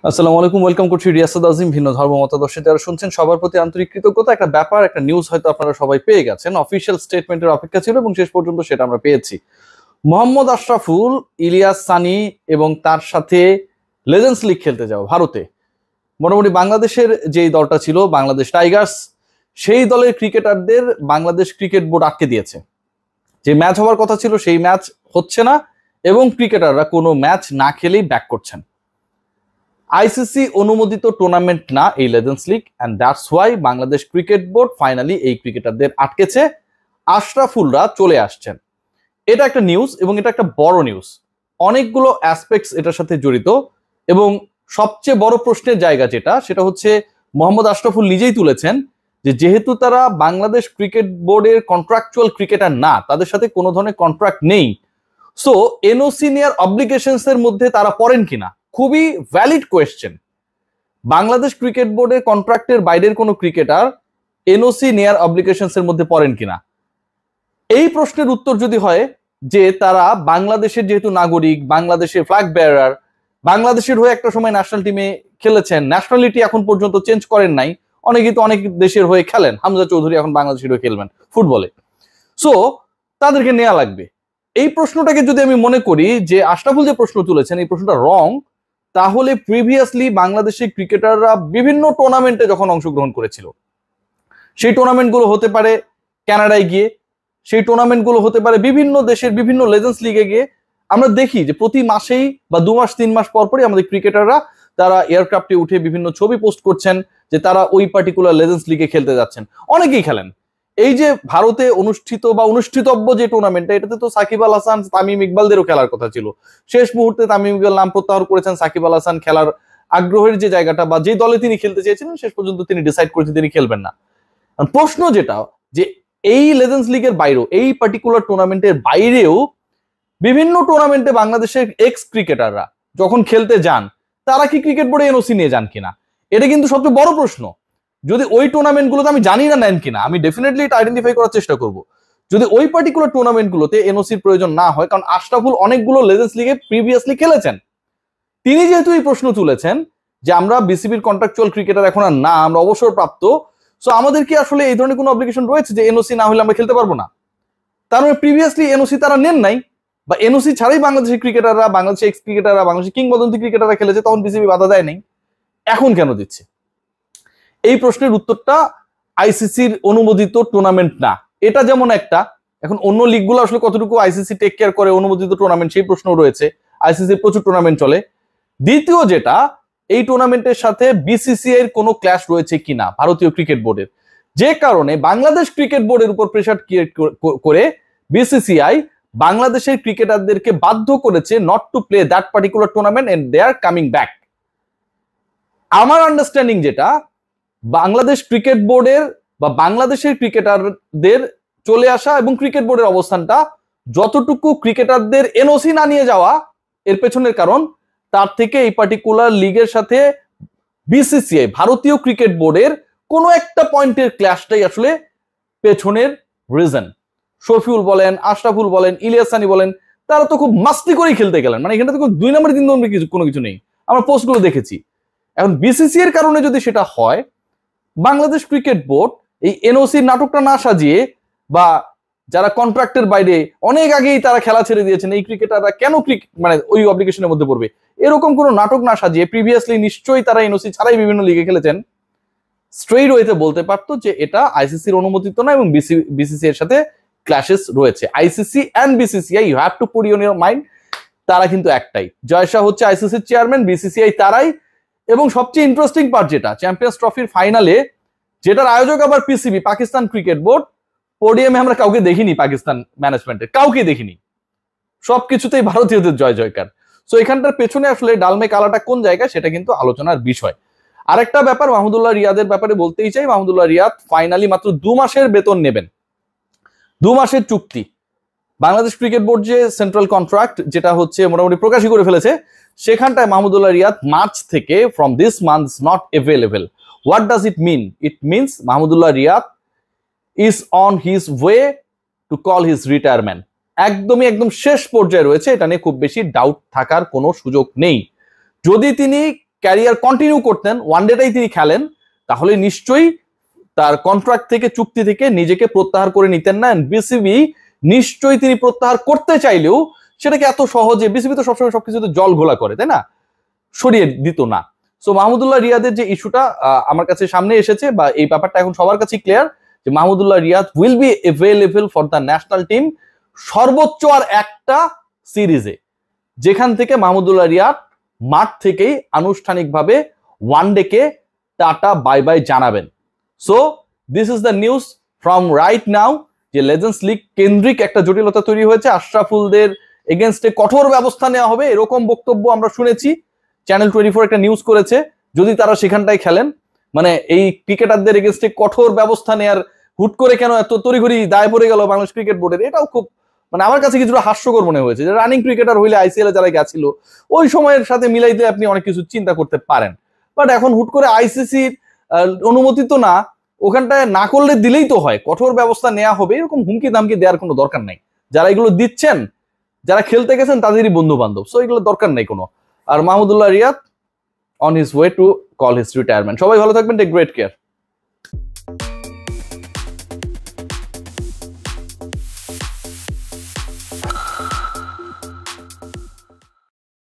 আসসালামু আলাইকুম, ওয়েলকাম করছি রিয়াসাদ আজিম। ভিন্ন ধর্ম মতাদর্শে যারা শুনছেন সবার প্রতি আন্তরিক কৃতজ্ঞতা। একটা ব্যাপার, একটা নিউজ হয়তো আপনারা সবাই পেয়ে গেছেন। অফিসিয়াল স্টেটমেন্টের অপেক্ষা ছিল এবং শেষ পর্যন্ত সেটা আমরা পেয়েছি। মোহাম্মদ আশরাফুল, ইলিয়াস সানি এবং তার সাথে লেজেন্ডস লিগ খেলতে যাও ভারতে। মোটামুটি বাংলাদেশের যেই দলটা ছিল বাংলাদেশ টাইগার্স, সেই দলের ক্রিকেটারদের বাংলাদেশ ক্রিকেট বোর্ড আটকে দিয়েছে। যে ম্যাচ হওয়ার কথা ছিল সেই ম্যাচ হচ্ছে না এবং ক্রিকেটাররা কোনো ম্যাচ না খেলেই ব্যাক করছেন। আইসিসি অনুমোদিত টুর্নামেন্ট না এই legends league, and that's why Bangladesh cricket board finally এই ক্রিকেটারদের আটকেছে। আশরাফুলরা চলে আসছেন। এটা একটা নিউজ এবং এটা একটা বড় নিউজ। অনেকগুলো অ্যাসপেক্টস এটার সাথে জড়িত এবং সবচেয়ে বড় প্রশ্নের জায়গা সেটা হচ্ছে মোহাম্মদ আশরাফুল নিজেই তুলেছেন যে যেহেতু তারা বাংলাদেশ ক্রিকেট বোর্ডের কন্ট্রাকচুয়াল ক্রিকেটার না, তাদের সাথে কোনো ধরনের কন্ট্রাক্ট নেই, সো এনওসি নেয়ার অব্লিগেশনস এর মধ্যে তারা পড়েন কিনা। খুবই ভ্যালিড কোয়েশ্চেন। বাংলাদেশ ক্রিকেট বোর্ডের কন্ট্রাক্টের বাইরের কোনো ক্রিকেটার এনওসি নেয়ার অব্লিগেশনস এর মধ্যে পড়েন কিনা, এই প্রশ্নের উত্তর যদি হয় যে তারা বাংলাদেশের যেহেতু নাগরিক, বাংলাদেশের ফ্ল্যাগ বেয়ারার, বাংলাদেশের হয়ে একটা সময় ন্যাশনাল টিমে খেলেছেন, ন্যাশনালিটি এখন পর্যন্ত চেঞ্জ করেন নাই, অনেকেই তো অনেক দেশের হয়ে খেলেন, হামজা চৌধুরী এখন বাংলাদেশের হয়ে খেলবেন ফুটবলে, সো তাদেরকে নেওয়া লাগবে। এই প্রশ্নটাকে যদি আমি মনে করি যে আশরাফুল যে প্রশ্ন তুলেছেন এই প্রশ্নটা রং, তাহলে প্রিভিয়াসলি বাংলাদেশের ক্রিকেটাররা বিভিন্ন টুর্নামেন্টে যখন অংশগ্রহণ করেছিল, সেই টুর্নামেন্টগুলো হতে পারে কানাডায় গিয়ে, সেই টুর্নামেন্টগুলো হতে পারে বিভিন্ন দেশের বিভিন্ন লেজেন্ডস লিগে গিয়ে, আমরা দেখি যে প্রতি মাসেই বা 2 মাস 3 মাস পরপরই আমাদের ক্রিকেটাররা তারা এয়ারক্রাফটে উঠে বিভিন্ন ছবি পোস্ট করছেন যে তারা ওই পার্টিকুলার লেজেন্ডস লিগে খেলতে যাচ্ছেন। অনেকেই খেলেন। এই যে ভারতে অনুষ্ঠিত বা অনুষ্ঠিতব্য যে টুর্নামেন্টটা, এটাতে তো সাকিব আল হাসান, তামিম ইকবালদেরও খেলার কথা ছিল। শেষ মুহূর্তে তামিম ইকবাল নাম প্রত্যাহার করেছেন। সাকিব আল হাসান খেলার আগ্রহের যে জায়গাটা বা যে দলে তিনি খেলতে চেয়েছিলেন শেষ পর্যন্ত তিনি ডিসাইড করেছেন তিনি খেলবেন না। প্রশ্ন যেটা যে এই লেজেন্ডস লিগের বাইরেও, এই পার্টিকুলার টুর্নামেন্টের বাইরেও বিভিন্ন টুর্নামেন্টে বাংলাদেশের এক্স ক্রিকেটাররা যখন খেলতে যান, তারা কি ক্রিকেট বোর্ডে এনওসি নিয়ে যান কিনা, এটা কিন্তু সবচেয়ে বড় প্রশ্ন। যদি ওই টুর্নামেন্টগুলোতে, আমি জানি না নেন কিনা, আমি ডেফিনেটলি এটা আইডেন্টিফাই করার চেষ্টা করব, যদি ওই পার্টিকুলার টুর্নামেন্টগুলোতে এনওসির প্রয়োজন না হয়, কারণ আশরাফুল অনেকগুলো লেজেন্ডস লিগে প্রিভিয়াসলি খেলেছেন, তিনি যেহেতু এই প্রশ্ন তুলেছেন যে আমরা বিসিবির কন্ট্রাকচুয়াল ক্রিকেটার এখন আর না, আমরা অবসরপ্রাপ্ত, সো আমাদের কি আসলে এই ধরনের কোনো অব্লিগেশন রয়েছে যে এনওসি না হলে আমরা খেলতে পারবো না? তার মানে প্রিভিয়াসলি এনওসি তারা নেন নাই, বা এনওসি ছাড়াই বাংলাদেশের ক্রিকেটাররা, বাংলাদেশের এক্স ক্রিকেটাররা, বাংলাদেশের কিংবদন্তি ক্রিকেটাররা খেলেছে, তখন বিসিবি বাধা দেয় নাই, এখন কেন দিচ্ছে? এই প্রশ্নের উত্তরটা আইসিসির অনুমোদিত টুর্নামেন্ট না, এটা যেমন একটা। এখন অন্য লিগগুলো আসলে কতটুকু আইসিসি টেক কেয়ার করে অনুমোদিত টুর্নামেন্ট, সেই প্রশ্ন রয়েছে। আইসিসির প্রচুর টুর্নামেন্ট চলে। দ্বিতীয় যেটা, এই টুর্নামেন্টের সাথে বিসিসিআই এর কোনো ক্ল্যাশ রয়েছে কিনা ভারতীয় ক্রিকেট বোর্ডের, যে কারণে বাংলাদেশ ক্রিকেট বোর্ডের উপর প্রেসার ক্রিয়েট করে বিসিসিআই বাংলাদেশের ক্রিকেটারদেরকে বাধ্য করেছে not to play that particular tournament and they are coming back. আমার আন্ডারস্ট্যান্ডিং যেটা, বাংলাদেশ ক্রিকেট বোর্ডের বা বাংলাদেশের ক্রিকেটারদের চলে আসা এবং ক্রিকেট বোর্ডের অবস্থানটা, যতটুকু ক্রিকেটারদের এনওসি না নিয়ে যাওয়া এর পেছনের কারণ, তার থেকে এই পার্টিকুলার লিগের সাথে বিসিসিআই ভারতীয় ক্রিকেট বোর্ডের কোনো একটা পয়েন্টের ক্ল্যাশটাই আসলে পেছনের রিজন। শফিউল বলেন, আশরাফুল বলেন, ইলিয়াস সানি বলেন, তারা তো খুব মাস্তি করেই খেলতে গেলেন, মানে এখানে তো 2 নম্বর 3 নম্বর কোনো কিছু নেই, আমরা পোস্টগুলো দেখেছি। এখন বিসিসি এর কারণে যদি সেটা হয়, বাংলাদেশ ক্রিকেট বোর্ড এই এনওসির নাটকটা না সাজিয়ে, বা যারা কন্ট্রাক্টের বাইরে অনেক আগেই তারা খেলা ছেড়ে দিয়েছেন, এই ক্রিকেটাররা কেন মানে ওই অব্লিগেশনের মধ্যে পড়বে, এরকম কোনো নাটক না সাজিয়ে, প্রিভিয়াসলি নিশ্চয়ই তারা এনওসি ছাড়াই বিভিন্ন লিগে খেলেছেন, স্ট্রেইট ওয়েতে বলতে পারতো যে এটা আইসিসির অনুমোদিত না এবং বিসিসি এর সাথে ক্ল্যাশেস রয়েছে। ICC and BCCI, you have to put in your mind, তারা কিন্তু একটাই। জয়শাহ হচ্ছে আইসিসির চেয়ারম্যান, বিসিসিআই তারাই। এবং সবচেয়ে ইন্টারেস্টিং পার্ট যেটা, চ্যাম্পিয়ন্স ট্রফির ফাইনালে, যেটার আয়োজক আবার পিসিবি, পাকিস্তান ক্রিকেট বোর্ড, পোডিয়ামে আমরা কাউকে দেখিনি, পাকিস্তান ম্যানেজমেন্টের কাউকে দেখিনি, সবকিছুতেই ভারতীয়দের জয় জয়কার। সো এখানটার পেছনে আসলে ডালমে কালাটা কোন জায়গায়, সেটা কিন্তু আলোচনার বিষয়। আরেকটা ব্যাপার মাহমুদুল্লাহ রিয়াদের ব্যাপারে বলতেই চাই। মাহমুদুল্লাহ রিয়াদ ফাইনালি মাত্র 2 মাসের বেতন নেবেন, 2 মাসের চুক্তি। বাংলাদেশ ক্রিকেট বোর্ড যে সেন্ট্রাল কন্ট্রাক্ট, যেটা হচ্ছে মোটামুটি প্রকাশই করে ফেলেছে, সেখানটায় মাহমুদুল্লাহ রিয়াদ মার্চ থেকে, from this month not available. What does it mean? It means Mahmudullah Riyad is on his way to call his retirement. একদম শেষ পর্যায়ে রয়েছে, এটা নিয়ে খুব বেশি ডাউট থাকার কোনো সুযোগ নেই। যদি তিনি ক্যারিয়ার কন্টিনিউ করতেন, ওয়ানডেটাই তিনি খেলেন, তাহলে নিশ্চয়ই তার কন্ট্রাক্ট থেকে, চুক্তি থেকে নিজেকে প্রত্যাহার করে নিতেন না। বিসিবি নিশ্চয়ই তিনি প্রত্যাহার করতে চাইলেও সেটাকে এত সহজে, বিসিবি তো সবসময় সবকিছুতে জল ঘোলা করে, তাই না, সরিয়ে দিত না। সো মাহমুদুল্লাহ রিয়াদের যে ইস্যুটা আমার কাছে সামনে এসেছে, বা এই ব্যাপারটা এখন সবার কাছে ক্লিয়ার, যে Mahmudullah Riyad will be available for the national team সর্বোচ্চ আর একটা সিরিজে, যেখান থেকে মাহমুদুল্লাহ রিয়াদ মাঠ থেকেই আনুষ্ঠানিকভাবে ওয়ানডেকে টাটা বাই বাই জানাবেন। So this is the news from right now, যে লেজেন্ডস লিগ কেন্দ্রিক একটা জটিলতা তৈরি হয়েছে, আশরাফুলদের এগেনস্টে কঠোর ব্যবস্থা নেওয়া হবে এরকম বক্তব্য আমরা শুনেছি। চ্যানেল 24 একটা নিউজ করেছে, যদি তারা সেখানটায় খেলেন, মানে এই ক্রিকেটারদের এগেনস্টে কঠোর ব্যবস্থা নেওয়ার হুট করে কেন এত তড়িঘড়ি দায় পড়ে গেল বাংলাদেশ ক্রিকেট বোর্ডের, এটাও খুব মানে আমার কাছে কিছুটা হাস্যকর মনে হয়েছে। যে রানিং ক্রিকেটার হইলে আইসিএল এ যারা গেছিল ওই সময়ের সাথে মিলাইতে আপনি অনেক কিছু চিন্তা করতে পারেন, বাট এখন হুট করে আইসিসির অনুমতি তো না, ওখানটায় না করলে দিলেই তো হয়, কঠোর ব্যবস্থা নেওয়া হবে, এরকম হুমকি দামকি দেওয়ার কোনো দরকার নাই। যারা এগুলো দিচ্ছেন, যারা খেলতে গেছেন তাদেরই বন্ধু বান্ধব, সো এগুলো দরকার নেই কোনো। আর Mahmudullah Riyad on his way to call his retirement. সবাই ভালো থাকবেন, টেক গ্রেট কেয়ার।